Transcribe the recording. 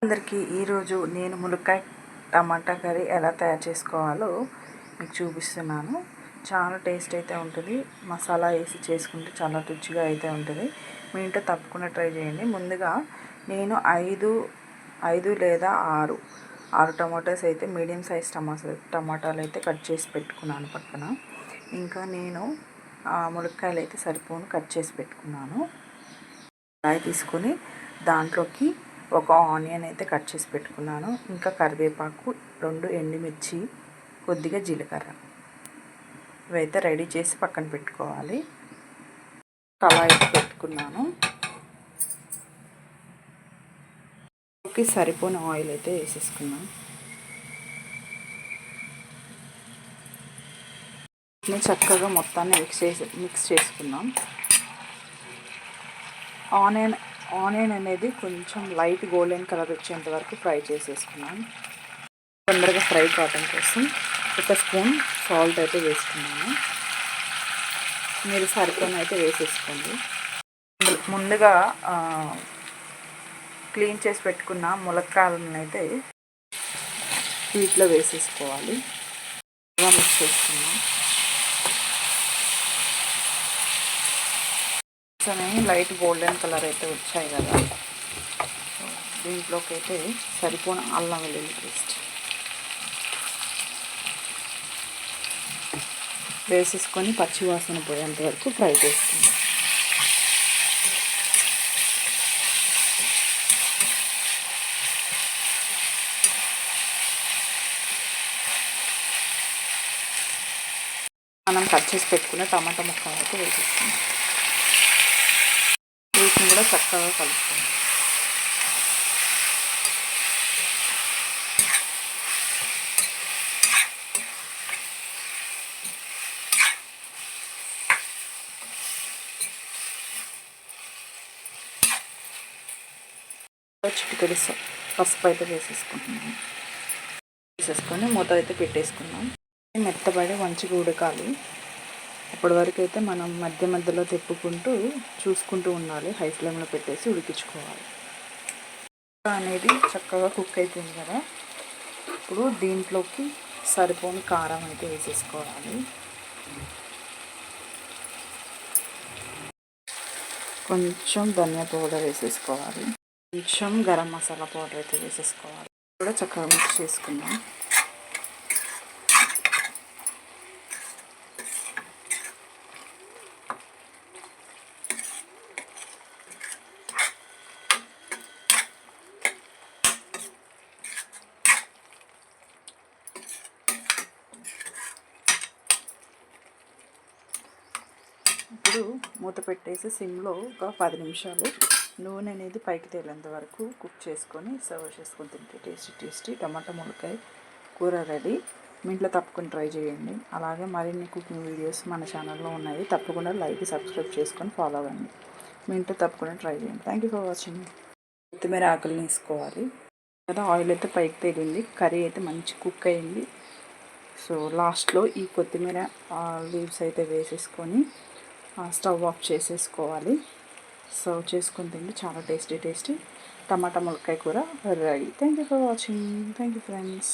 అందరికీ ఈరోజు నేను ములక్కాయ టమాటా కర్రీ ఎలా తయారు చేసుకోవాలో మీకు చూపిస్తున్నాను. చాలా టేస్ట్ అయితే ఉంటుంది. మసాలా వేసి చేసుకుంటే చాలా రుచిగా అయితే ఉంటుంది. మీ ఇంట్లో తప్పకుండా ట్రై చేయండి. ముందుగా నేను ఐదు లేదా ఆరు టమాటాస్ అయితే మీడియం సైజ్ టమాటాలు అయితే కట్ చేసి పెట్టుకున్నాను పక్కన. ఇంకా నేను ములక్కాయలు అయితే సరిపోను కట్ చేసి పెట్టుకున్నాను. కడాయి తీసుకొని దాంట్లోకి ఒక ఆనియన్ అయితే కట్ చేసి పెట్టుకున్నాను. ఇంకా కరివేపాకు, 2 ఎండుమిర్చి, కొద్దిగా జీలకర్ర ఇవైతే రెడీ చేసి పక్కన పెట్టుకోవాలి. కళాయి పెట్టుకున్నాను. సరిపోని ఆయిల్ అయితే వేసేసుకున్నాను. నేను చక్కగా మొత్తాన్ని మిక్స్ చేసుకున్నాం. ఆనియన్ అనేది కొంచెం లైట్ గోల్డెన్ కలర్ వచ్చేంత వరకు ఫ్రై చేసేసుకున్నాను. తొందరగా ఫ్రై కావడం కోసం 1 స్పూన్ సాల్ట్ అయితే వేసుకున్నాను. మీరు సరిపోని అయితే వేసేసుకోండి. ముందుగా క్లీన్ చేసి పెట్టుకున్న ములక్కాయలను అయితే వీటిలో వేసేసుకోవాలి. మిక్స్ చేసుకున్నాం. లైట్ గోల్డెన్ కలర్ అయితే వచ్చాయి కదా, దీంట్లోకి అయితే సరిపోయిన అల్లం వెల్లుల్లి పేస్ట్ వేసేసుకొని పచ్చివాసన పోయేంత వరకు ఫ్రై చేసుకుందాం. మనం కట్ చేసి పెట్టుకున్న టమాటా ముక్కలు అయితే వేసేసుకుందాం. వీటిని కూడా చక్కగా కలుపుకోండి. చిటికెడు పసుపు అయితే వేసేసుకొని మూత అయితే పెట్టేసుకున్నాం. మెత్తబడి మంచిగా ఉడకాలి. అప్పటి వరకు అయితే మనం మధ్యలో తిప్పుకుంటూ చూసుకుంటూ ఉండాలి. హై ఫ్లేమ్లో పెట్టేసి ఉడికించుకోవాలి. అనేది చక్కగా కుక్ అయిపోయింది కదా, ఇప్పుడు దీంట్లోకి సరిపోని కారం అయితే వేసేసుకోవాలి. కొంచెం ధనియా పౌడర్ వేసేసుకోవాలి. కొంచెం గరం మసాలా పౌడర్ అయితే వేసేసుకోవాలి. కూడా చక్కగా మిక్స్ చేసుకుందాం. ఇప్పుడు మూత పెట్టేసి సిమ్లో ఒక 10 నిమిషాలు నూనె అనేది పైకి తేలేంత వరకు కుక్ చేసుకొని సర్వ్ చేసుకొని తింటే టేస్టీ టమాటా ములక్కాయ కూర రెడీ. మీ ఇంట్లో తప్పకుండా ట్రై చేయండి. అలాగే మరిన్ని కుకింగ్ వీడియోస్ మన ఛానల్లో ఉన్నాయి. తప్పకుండా లైక్ సబ్స్క్రైబ్ చేసుకొని ఫాలో అవ్వండి. మీ ఇంట్లో తప్పకుండా ట్రై చేయండి. Thank you for watching. కొత్తిమీర ఆకులు వేసుకోవాలి కదా, ఆయిల్ అయితే పైకి తేలింది, కర్రీ అయితే మంచి కుక్ అయింది. సో లాస్ట్లో ఈ కొత్తిమీర లీవ్స్ అయితే వేసేసుకొని స్టవ్ ఆఫ్ చేసేసుకోవాలి. సర్వ్ చేసుకుని తింటే చాలా టేస్టీ టమాటా ములక్కాయ కూర ready. Thank you for watching. Thank you friends.